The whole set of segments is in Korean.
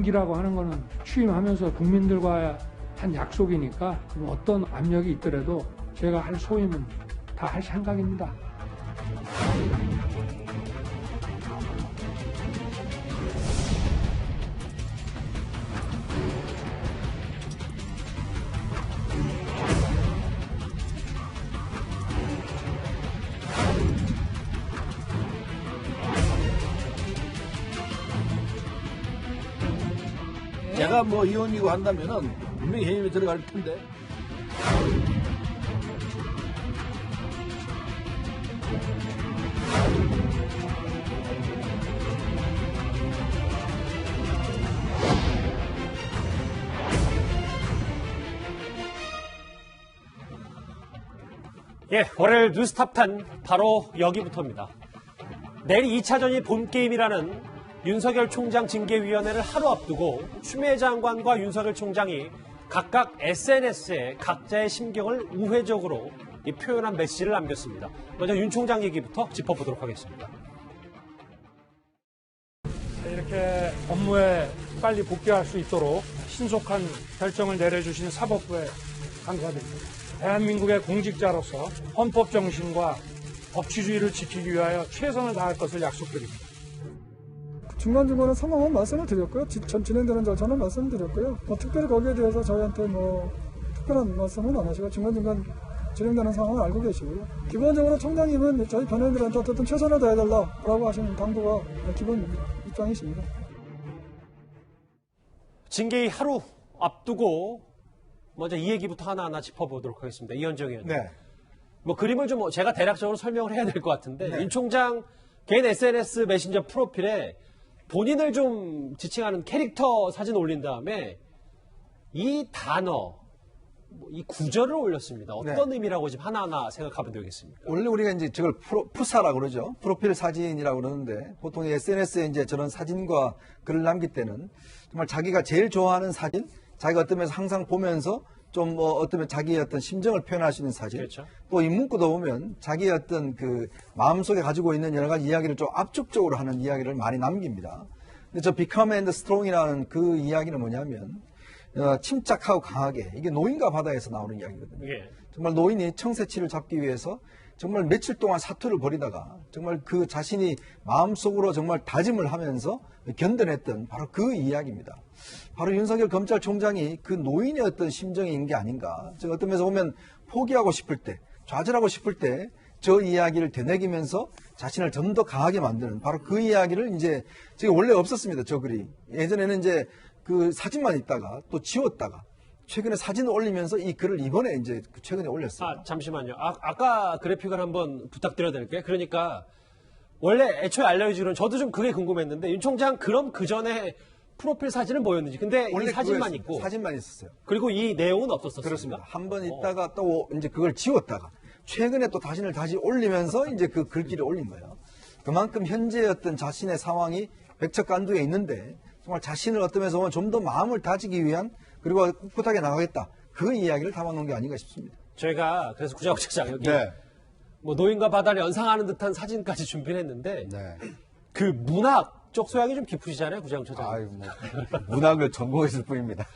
임기라고 하는 거는 취임하면서 국민들과 한 약속이니까 어떤 압력이 있더라도 제가 할 소임은 다 할 생각입니다. 제가 뭐 의원이고 한다면은 분명히 해임에 들어갈 텐데. 예, 월요일 뉴스탑10 바로 여기부터입니다. 내일 2차전이 본게임이라는 윤석열 총장 징계위원회를 하루 앞두고 추미애 장관과 윤석열 총장이 각각 SNS에 각자의 심경을 우회적으로 표현한 메시지를 남겼습니다. 먼저 윤 총장 얘기부터 짚어보도록 하겠습니다. 이렇게 업무에 빨리 복귀할 수 있도록 신속한 결정을 내려주신 사법부에 감사드립니다. 대한민국의 공직자로서 헌법 정신과 법치주의를 지키기 위하여 최선을 다할 것을 약속드립니다. 중간중간에 상황은 말씀을 드렸고요. 진행되는 절차는 말씀드렸고요. 특별히 거기에 대해서 저희한테 특별한 말씀은 안 하시고 중간중간 진행되는 상황을 알고 계시고요. 기본적으로 총장님은 저희 변호인들한테 어쨌든 최선을 다해달라고 하시는 당부가 기본 입장이십니다. 징계위 하루 앞두고 먼저 이 얘기부터 하나하나 짚어보도록 하겠습니다. 이현정 의원님. 네. 그림을 좀 제가 대략적으로 설명을 해야 될 것 같은데 네. 윤 총장 개인 SNS 메신저 프로필에 본인을 좀 지칭하는 캐릭터 사진 올린 다음에 이 단어, 이 구절을 올렸습니다. 어떤 네. 의미라고 지금 하나하나 생각하면 되겠습니까? 원래 우리가 이제 저걸 푸사라고 그러죠. 프로필 사진이라고 그러는데 보통 SNS에 이제 저런 사진과 글을 남길 때는 정말 자기가 제일 좋아하는 사진, 자기가 어떤 면에서 항상 보면서 좀 어떤 자기의 어떤 심정을 표현할 수 있는 사진. 그렇죠. 또 이 문구도 보면 자기의 어떤 그 마음속에 가지고 있는 여러 가지 이야기를 좀 압축적으로 하는 이야기를 많이 남깁니다. 근데 저 Become and Strong이라는 그 이야기는 뭐냐면 침착하고 강하게 이게 노인과 바다에서 나오는 이야기거든요. 예. 정말 노인이 청새치를 잡기 위해서 정말 며칠 동안 사투를 벌이다가 정말 그 자신이 마음속으로 정말 다짐을 하면서 견뎌냈던 바로 그 이야기입니다. 바로 윤석열 검찰총장이 그 노인의 어떤 심정인 게 아닌가. 즉 어떤 면에서 보면 포기하고 싶을 때, 좌절하고 싶을 때 저 이야기를 되새기면서 자신을 좀 더 강하게 만드는 바로 그 이야기를 이제 제가 원래 없었습니다. 저 글이. 예전에는 이제 그 사진만 있다가 또 지웠다가 최근에 사진을 올리면서 이 글을 이번에 이제 최근에 올렸어요. 잠시만요. 아까 그래픽을 한번 부탁드려도 될까요? 그러니까 원래 애초에 알려주기로는 저도 좀 그게 궁금했는데 윤 총장 그럼 그 전에 프로필 사진은 뭐였는지. 근데 이 사진만 있고. 사진만 있었어요. 그리고 이 내용은 없었었습니다. 그렇습니다. 한 번 있다가 또 이제 그걸 지웠다가 최근에 또 자신을 다시 올리면서 이제 그 글귀를 올린 거예요. 그만큼 현재의 어떤 자신의 상황이 백척간두에 있는데 정말 자신을 어떤 면에서 보면 좀 더 마음을 다지기 위한 그리고 꿋꿋하게 나가겠다. 그 이야기를 담아놓은 게 아닌가 싶습니다. 저희가 그래서 구자욱 차장 여기 네. 뭐 노인과 바다를 연상하는 듯한 사진까지 준비를 했는데 네. 그 문학 쪽 소양이 좀 깊으시잖아요, 구자욱 차장. 아유, 문학을 전공했을 뿐입니다.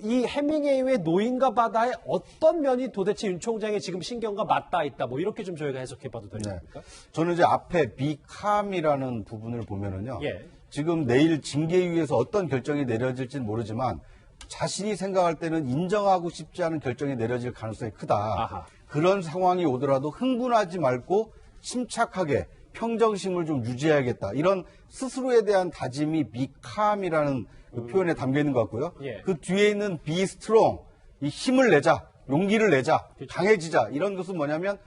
이 해밍웨이의 노인과 바다의 어떤 면이 도대체 윤 총장의 지금 신경과 맞닿아 있다, 뭐 이렇게 좀 저희가 해석해봐도 되겠습니까? 네. 저는 이제 앞에 비캄이라는 부분을 보면은요. 예. 지금 내일 징계위에서 어떤 결정이 내려질지는 모르지만 자신이 생각할 때는 인정하고 싶지 않은 결정이 내려질 가능성이 크다. 아하. 그런 상황이 오더라도 흥분하지 말고 침착하게 평정심을 좀 유지해야겠다. 이런 스스로에 대한 다짐이 비캄이라는 그 표현에 담겨 있는 것 같고요. 예. 그 뒤에 있는 be strong, 이 힘을 내자, 용기를 내자, 그렇죠. 강해지자. 이런 것은 뭐냐면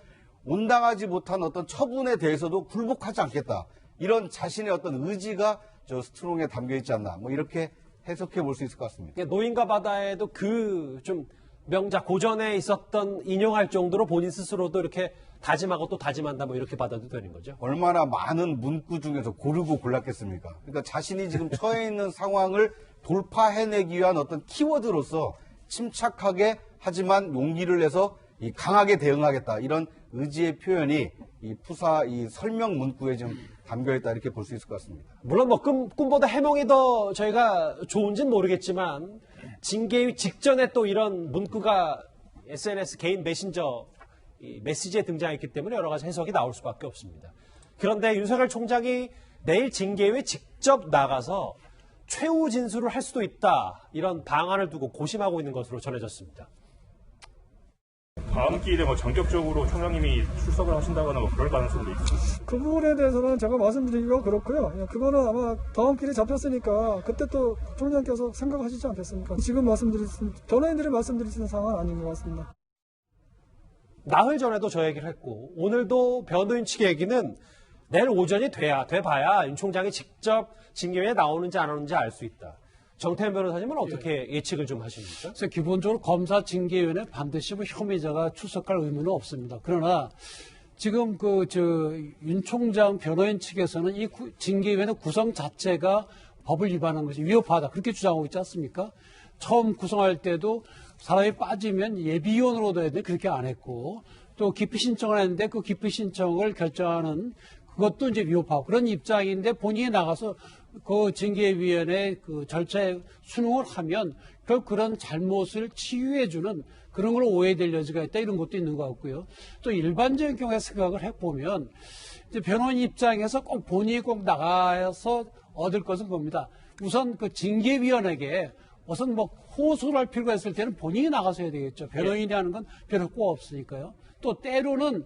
온당하지 못한 어떤 처분에 대해서도 굴복하지 않겠다. 이런 자신의 어떤 의지가 저 스트롱에 담겨 있지 않나. 뭐 이렇게 해석해 볼 수 있을 것 같습니다. 그러니까 노인과 바다에도 그 좀 명작 고전에 있었던 인용할 정도로 본인 스스로도 이렇게 다짐하고 또 다짐한다, 뭐 이렇게 받아도 되는 거죠. 얼마나 많은 문구 중에서 고르고 골랐겠습니까? 그러니까 자신이 지금 처해 있는 상황을 돌파해내기 위한 어떤 키워드로서 침착하게 하지만 용기를 내서 이 강하게 대응하겠다 이런 의지의 표현이 이 푸사 이 설명 문구에 좀 담겨 있다 이렇게 볼 수 있을 것 같습니다. 물론 뭐 꿈보다 해몽이 더 저희가 좋은지는 모르겠지만 징계위 직전에 또 이런 문구가 SNS 개인 메신저 이 메시지에 등장했기 때문에 여러 가지 해석이 나올 수밖에 없습니다. 그런데 윤석열 총장이 내일 징계위에 직접 나가서 최후 진술을 할 수도 있다 이런 방안을 두고 고심하고 있는 것으로 전해졌습니다. 다음 기일에 뭐 전격적으로 총장님이 출석을 하신다거나 뭐 그럴 가능성도 있습니다. 그 부분에 대해서는 제가 말씀드리기가 그렇고요. 예, 그거는 아마 다음 길이 잡혔으니까 그때 또 총장께서 생각하시지 않겠습니까? 지금 변호인들이 말씀드리는 상황은 아닌 것 같습니다. 나흘 전에도 저 얘기를 했고 오늘도 변호인 측의 얘기는 내일 오전이 돼봐야 윤 총장이 직접 징계위에 나오는지 안 오는지 알 수 있다. 정태현 변호사님은 어떻게 예측을 좀 하십니까? 그래서 기본적으로 검사 징계위원회 반드시 뭐 혐의자가 출석할 의무는 없습니다. 그러나 지금 윤 총장 변호인 측에서는 이 징계위원회 구성 자체가 법을 위반한 것이 위협하다. 그렇게 주장하고 있지 않습니까? 처음 구성할 때도 사람이 빠지면 예비위원으로 둬야 돼. 그렇게 안 했고 또 기피 신청을 했는데 그 기피 신청을 결정하는 그것도 이제 위협하고 그런 입장인데 본인이 나가서 그 징계위원회 그 절차에 순응을 하면 결국 그런 잘못을 치유해주는 그런 걸 오해될 여지가 있다 이런 것도 있는 것 같고요. 또 일반적인 경우에 생각을 해보면 이제 변호인 입장에서 꼭 본인이 꼭 나가서 얻을 것은 겁니다. 우선 그 징계위원에게 우선 뭐 호소를 할 필요가 있을 때는 본인이 나가서 해야 되겠죠. 변호인이라는 건 별로 꼭 없으니까요. 또 때로는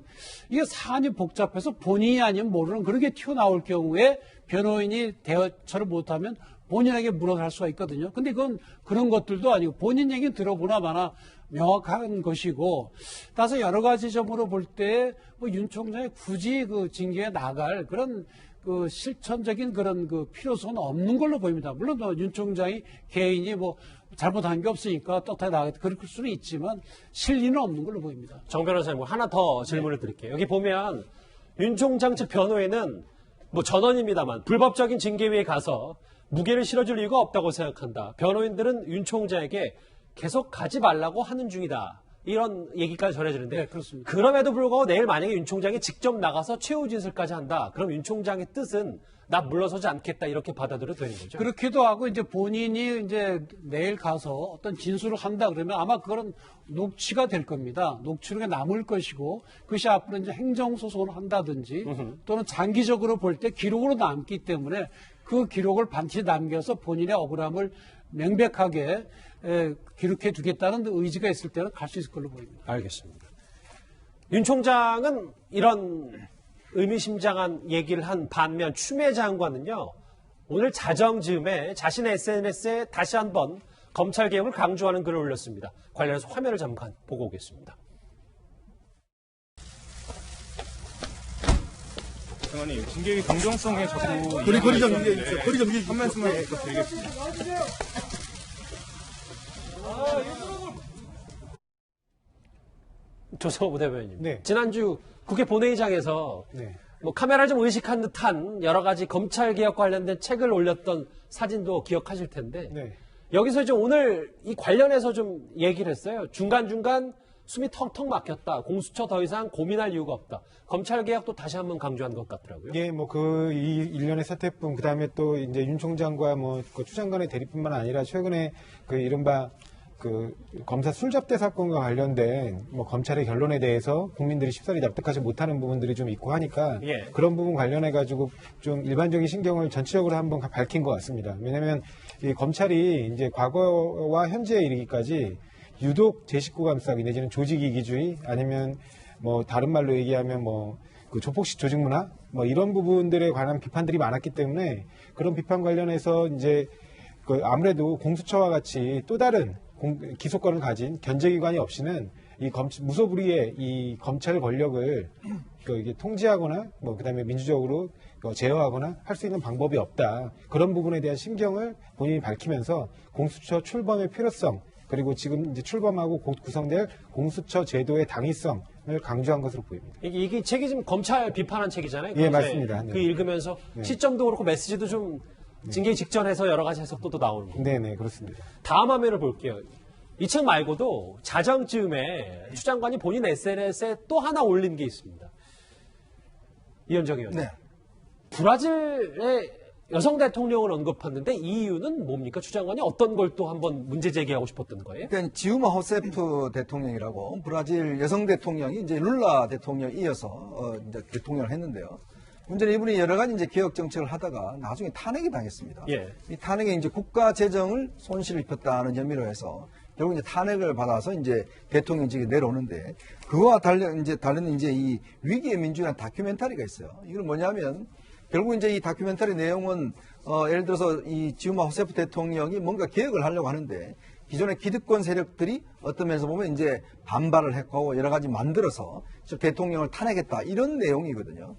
이게 사안이 복잡해서 본인이 아니면 모르는 그런 게 튀어나올 경우에 변호인이 대처를 못하면 본인에게 물어갈 수가 있거든요. 근데 그건 그런 것들도 아니고 본인 얘기는 들어보나 마나 명확한 것이고 따라서 여러 가지 점으로 볼 때 뭐 윤 총장이 굳이 그 징계에 나갈 그런 그 실천적인 그런 그 필요성은 없는 걸로 보입니다. 물론 윤 총장이 개인이 뭐 잘못한 게 없으니까 떳하게 나가겠다. 그럴 수는 있지만 실리는 없는 걸로 보입니다. 정 변호사님 하나 더 질문을 드릴게요. 여기 보면 윤 총장 측 변호인은 뭐 전원입니다만 불법적인 징계위에 가서 무게를 실어줄 이유가 없다고 생각한다. 변호인들은 윤 총장에게 계속 가지 말라고 하는 중이다. 이런 얘기까지 전해지는데 네, 그렇습니다. 그럼에도 불구하고 내일 만약에 윤 총장이 직접 나가서 최후 진술까지 한다. 그럼 윤 총장의 뜻은 나 물러서지 않겠다 이렇게 받아들여도 되는 거죠. 그렇기도 하고 이제 본인이 이제 내일 가서 어떤 진술을 한다 그러면 아마 그거는 녹취가 될 겁니다. 녹취록에 남을 것이고 그것이 앞으로 이제 행정소송을 한다든지 또는 장기적으로 볼 때 기록으로 남기 때문에 그 기록을 반드시 남겨서 본인의 억울함을 명백하게 기록해 두겠다는 의지가 있을 때는 갈 수 있을 걸로 보입니다. 알겠습니다. 윤 총장은 이런 의미심장한 얘기를 한 반면 추미애 장관은요. 오늘 자정 즈음에 자신의 SNS에 다시 한번 검찰 개혁을 강조하는 글을 올렸습니다. 관련해서 화면을 잠깐 보고 오겠습니다. 장관님, 징계위 공정성에 자꾸 거리 좀 얘기해 주세요. 한 말씀만 드리겠습니다. 조성호 대변인님. 네. 지난주 국회 본회의장에서 네. 뭐 카메라를 좀 의식한 듯한 여러 가지 검찰 개혁 관련된 책을 올렸던 사진도 기억하실 텐데 네. 여기서 이제 오늘 이 관련해서 좀 얘기를 했어요. 중간중간 숨이 턱턱 막혔다. 공수처 더 이상 고민할 이유가 없다. 검찰 개혁도 다시 한번 강조한 것 같더라고요. 예, 뭐 그 이 일련의 사태뿐 그다음에 또 이제 윤 총장과 뭐 그 추 장관의 대립뿐만 아니라 최근에 그 이른바 그 검사 술접대 사건과 관련된 뭐 검찰의 결론에 대해서 국민들이 쉽사리 납득하지 못하는 부분들이 좀 있고 하니까 예. 그런 부분 관련해 가지고 좀 일반적인 신경을 전체적으로 한번 밝힌 것 같습니다. 왜냐하면 이 검찰이 이제 과거와 현재에 이르기까지 유독 제 식구 감싸기 내지는 조직 이기주의 아니면 뭐 다른 말로 얘기하면 뭐 그 조폭식 조직 문화 뭐 이런 부분들에 관한 비판들이 많았기 때문에 그런 비판 관련해서 이제 그 아무래도 공수처와 같이 또 다른 기소권을 가진 견제기관이 없이는 이 무소불위의 이 검찰 권력을 이게 통제하거나 뭐 그다음에 민주적으로 제어하거나 할 수 있는 방법이 없다. 그런 부분에 대한 신경을 본인이 밝히면서 공수처 출범의 필요성 그리고 지금 이제 출범하고 곧 구성될 공수처 제도의 당위성을 강조한 것으로 보입니다. 이게 책이 지금 검찰 비판한 책이잖아요. 예, 맞습니다. 네. 그 읽으면서 네. 시점도 그렇고 메시지도 좀 징계 직전에서 여러 가지 해석도 또 나오는 거고. 네네, 그렇습니다. 다음 화면을 볼게요. 이 책 말고도 자정쯤에 추 장관이 본인 SNS에 또 하나 올린 게 있습니다. 이현정 의원님. 네. 브라질의 여성 대통령을 언급했는데 이 이유는 뭡니까? 추 장관이 어떤 걸 또 한번 문제 제기하고 싶었던 거예요? 그러니까 지우마 호세프 대통령이라고 브라질 여성 대통령이 이제 룰라 대통령 이어서 이제 대통령을 했는데요. 문제는 이분이 여러 가지 이제 개혁 정책을 하다가 나중에 탄핵이 당했습니다. 예. 이 탄핵에 이제 국가 재정을 손실을 입혔다는 혐의로 해서 결국 이제 탄핵을 받아서 이제 대통령직에 내려오는데 그거와 다른 이제 이 위기의 민주라는 다큐멘터리가 있어요. 이건 뭐냐면 결국 이제 이 다큐멘터리 내용은 예를 들어서 이 지우마 호세프 대통령이 뭔가 개혁을 하려고 하는데 기존의 기득권 세력들이 어떤 면에서 보면 이제 반발을 했고 여러 가지 만들어서 대통령을 탄핵했다 이런 내용이거든요.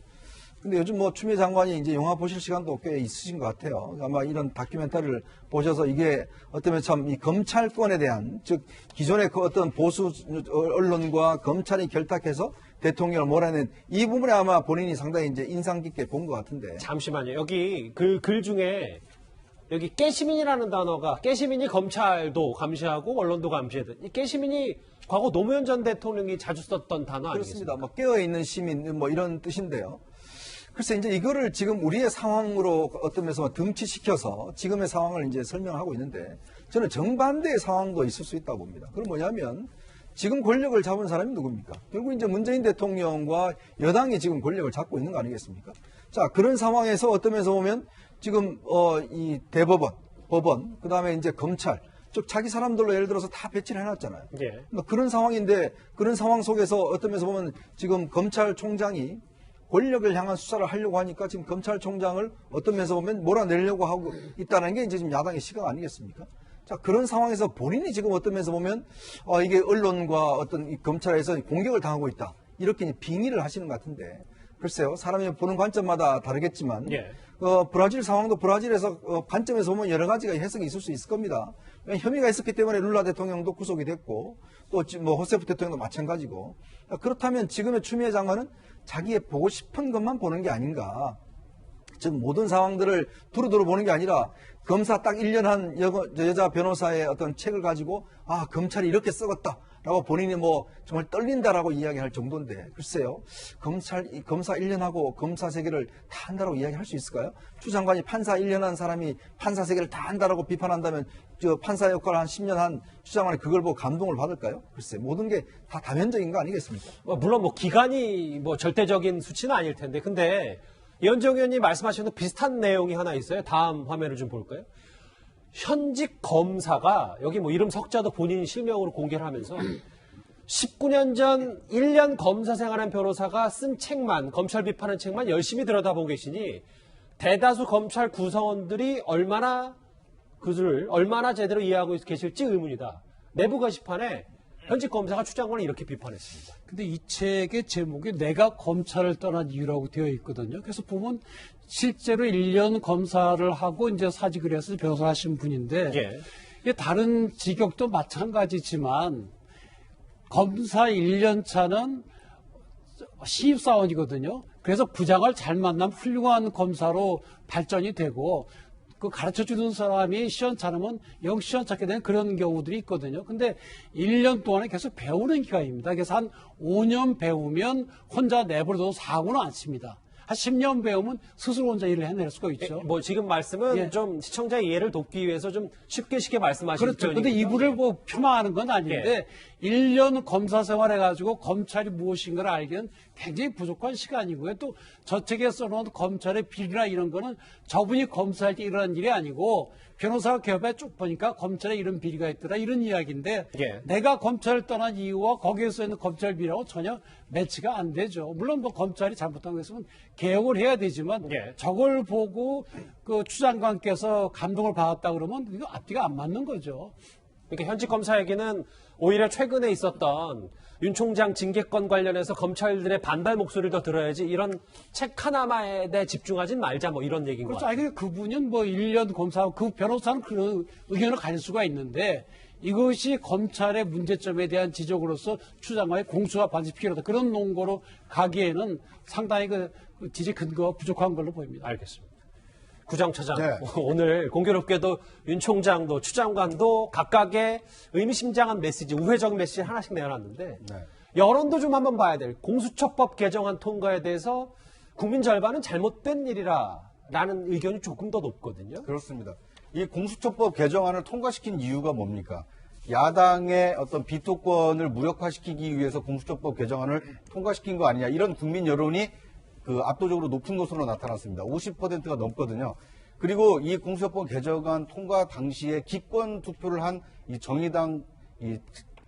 근데 요즘 뭐 추미애 장관이 이제 영화 보실 시간도 꽤 있으신 것 같아요. 아마 이런 다큐멘터리를 보셔서 이게 어쩌면 참 이 검찰권에 대한 즉 기존의 그 어떤 보수 언론과 검찰이 결탁해서 대통령을 몰아낸 이 부분에 아마 본인이 상당히 이제 인상 깊게 본 것 같은데. 잠시만요. 여기 그 글 중에 여기 깨시민이라는 단어가 깨시민이 검찰도 감시하고 언론도 감시하던 이 깨시민이 과거 노무현 전 대통령이 자주 썼던 단어 그렇습니다. 아니겠습니까? 뭐 깨어있는 시민 뭐 이런 뜻인데요. 글쎄 이제 이거를 지금 우리의 상황으로 어떤 면에서 등치시켜서 지금의 상황을 이제 설명하고 있는데 저는 정반대의 상황도 있을 수 있다고 봅니다. 그건 뭐냐면 지금 권력을 잡은 사람이 누굽니까? 결국 이제 문재인 대통령과 여당이 지금 권력을 잡고 있는 거 아니겠습니까? 자, 그런 상황에서 어떤 면에서 보면 지금 이 대법원, 법원, 그다음에 이제 검찰 즉 자기 사람들로 예를 들어서 다 배치를 해놨잖아요. 예. 뭐 그런 상황인데 그런 상황 속에서 어떤 면에서 보면 지금 검찰총장이 권력을 향한 수사를 하려고 하니까 지금 검찰총장을 어떤 면에서 보면 몰아내려고 하고 있다는 게 이제 지금 야당의 시각 아니겠습니까? 자, 그런 상황에서 본인이 지금 어떤 면에서 보면 이게 언론과 어떤 이 검찰에서 공격을 당하고 있다. 이렇게 이제 빙의를 하시는 것 같은데 글쎄요. 사람이 보는 관점마다 다르겠지만 예. 브라질 상황도 브라질에서 관점에서 보면 여러 가지가 해석이 있을 수 있을 겁니다. 혐의가 있었기 때문에 룰라 대통령도 구속이 됐고 또 뭐 호세프 대통령도 마찬가지고 그렇다면 지금의 추미애 장관은 자기의 보고 싶은 것만 보는 게 아닌가. 즉 모든 상황들을 두루두루 보는 게 아니라 검사 딱 1년 한 여자 변호사의 어떤 책을 가지고 검찰이 이렇게 썩었다. 라고 본인이 뭐 정말 떨린다라고 이야기할 정도인데 글쎄요. 검사 1년 하고 검사 세계를 다 한다라고 이야기할 수 있을까요? 추 장관이 판사 1년 한 사람이 판사 세계를 다 한다라고 비판한다면 저 판사 역할을 한 10년 한 추 장관이 그걸 보고 감동을 받을까요? 글쎄 모든 게 다 다면적인 거 아니겠습니까? 물론 뭐 기간이 뭐 절대적인 수치는 아닐 텐데 근데 이현정 의원님 말씀하신 비슷한 내용이 하나 있어요. 다음 화면을 좀 볼까요? 현직 검사가 여기 뭐 이름 석자도 본인 실명으로 공개를 하면서 19년 전 1년 검사 생활한 변호사가 쓴 책만 검찰 비판한 책만 열심히 들여다보고 계시니 대다수 검찰 구성원들이 얼마나 그들을 얼마나 제대로 이해하고 계실지 의문이다. 내부 게시판에 현직 검사가 추 장관을 이렇게 비판했습니다. 근데 이 책의 제목이 내가 검찰을 떠난 이유라고 되어 있거든요. 그래서 보면 실제로 1년 검사를 하고 이제 사직을 해서 변호사 하신 분인데 예. 이게 다른 직역도 마찬가지지만 검사 1년 차는 신입사원이거든요. 그래서 부장을 잘 만나면 훌륭한 검사로 발전이 되고 그 가르쳐 주는 사람이 시원찮으면 영 시원찮게 되는 그런 경우들이 있거든요. 근데 1년 동안에 계속 배우는 기간입니다. 그래서 한 5년 배우면 혼자 내버려둬도 사고는 안 칩니다. 한 10년 배우면 스스로 혼자 일을 해낼 수가 있죠. 뭐 지금 말씀은 예. 좀 시청자의 이해를 돕기 위해서 좀 쉽게 말씀하시는 그렇죠. 근데 이분을 뭐 폄하하는 건 아닌데 1년 검사 생활해가지고 검찰이 무엇인가를 알기는 굉장히 부족한 시간이고요. 또 저 책에 써놓은 검찰의 비리나 이런 거는 저분이 검사할 때 일어난 일이 아니고 변호사가 개업에 쭉 보니까 검찰에 이런 비리가 있더라 이런 이야기인데 예. 내가 검찰을 떠난 이유와 거기에서 있는 검찰 비리하고 전혀 매치가 안 되죠. 물론 뭐 검찰이 잘못한 거 있으면 개혁을 해야 되지만 예. 저걸 보고 그 추 장관께서 감동을 받았다 그러면 이거 앞뒤가 안 맞는 거죠. 그러니까 현직 검사에게는 오히려 최근에 있었던 윤 총장 징계권 관련해서 검찰들의 반발 목소리를 더 들어야지 이런 책 하나에 대해 집중하진 말자 뭐 이런 얘기인 그렇죠. 것 같아요. 아니, 그분은 뭐 1년 검사하고 그 변호사는 그런 의견을 가질 수가 있는데 이것이 검찰의 문제점에 대한 지적으로서 추 장관의 공수가 반드시 필요하다. 그런 논거로 가기에는 상당히 그 지지 근거가 부족한 걸로 보입니다. 알겠습니다. 구정처장, 네. 오늘 공교롭게도 윤 총장도 추 장관도 각각의 의미심장한 메시지, 우회적 메시지 하나씩 내놨는데 네. 여론도 좀 한번 봐야 될 공수처법 개정안 통과에 대해서 국민 절반은 잘못된 일이라라는 의견이 조금 더 높거든요. 그렇습니다. 이 공수처법 개정안을 통과시킨 이유가 뭡니까? 야당의 어떤 비토권을 무력화시키기 위해서 공수처법 개정안을 통과시킨 거 아니냐, 이런 국민 여론이 그 압도적으로 높은 것으로 나타났습니다. 50%가 넘거든요. 그리고 이 공수처법 개정안 통과 당시에 기권 투표를 한 이 정의당 이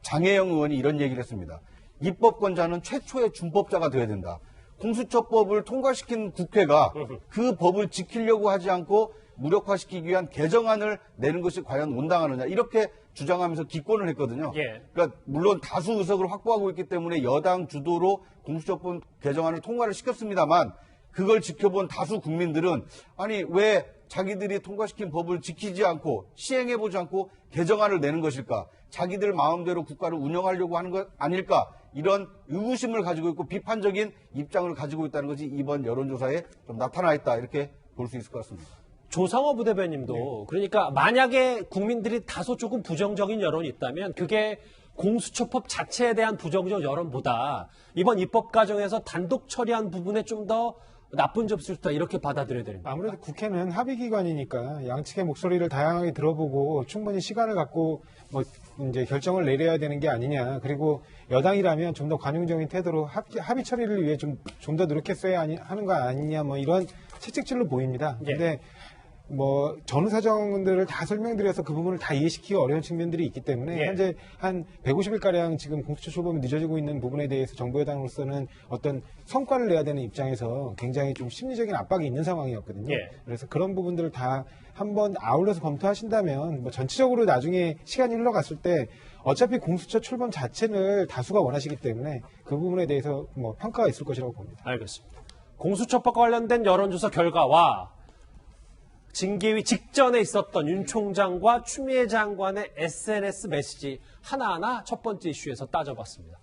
장혜영 의원이 이런 얘기를 했습니다. 입법권자는 최초의 준법자가 되어야 된다. 공수처법을 통과시킨 국회가 그 법을 지키려고 하지 않고 무력화시키기 위한 개정안을 내는 것이 과연 온당하느냐, 이렇게 주장하면서 기권을 했거든요. 예. 그러니까 물론 다수 의석을 확보하고 있기 때문에 여당 주도로 공수처법 개정안을 통과를 시켰습니다만, 그걸 지켜본 다수 국민들은 아니 왜 자기들이 통과시킨 법을 지키지 않고 시행해보지 않고 개정안을 내는 것일까? 자기들 마음대로 국가를 운영하려고 하는 것 아닐까? 이런 의구심을 가지고 있고 비판적인 입장을 가지고 있다는 것이 이번 여론조사에 좀 나타나 있다, 이렇게 볼 수 있을 것 같습니다. 조상호 부대변님도 그러니까 만약에 국민들이 다소 조금 부정적인 여론이 있다면 그게 공수처법 자체에 대한 부정적 여론보다 이번 입법 과정에서 단독 처리한 부분에 좀 더 나쁜 점수를 줬다, 이렇게 받아들여야 됩니다. 아무래도 국회는 합의기관이니까 양측의 목소리를 다양하게 들어보고 충분히 시간을 갖고 뭐 이제 결정을 내려야 되는 게 아니냐. 그리고 여당이라면 좀 더 관용적인 태도로 합의 처리를 위해 좀 더 노력했어야 하는 거 아니냐, 뭐 이런 채찍질로 보입니다. 예. 근데 뭐 전후 사정들을 다 설명드려서 그 부분을 다 이해시키기 어려운 측면들이 있기 때문에 예. 현재 한 150일가량 지금 공수처 출범이 늦어지고 있는 부분에 대해서 정부 여당으로서는 어떤 성과를 내야 되는 입장에서 굉장히 좀 심리적인 압박이 있는 상황이었거든요. 예. 그래서 그런 부분들을 다 한번 아울러서 검토하신다면 뭐 전체적으로 나중에 시간이 흘러갔을 때 어차피 공수처 출범 자체를 다수가 원하시기 때문에 그 부분에 대해서 뭐 평가가 있을 것이라고 봅니다. 알겠습니다. 공수처법과 관련된 여론조사 결과와 징계위 직전에 있었던 윤 총장과 추미애 장관의 SNS 메시지 하나하나 첫 번째 이슈에서 따져봤습니다.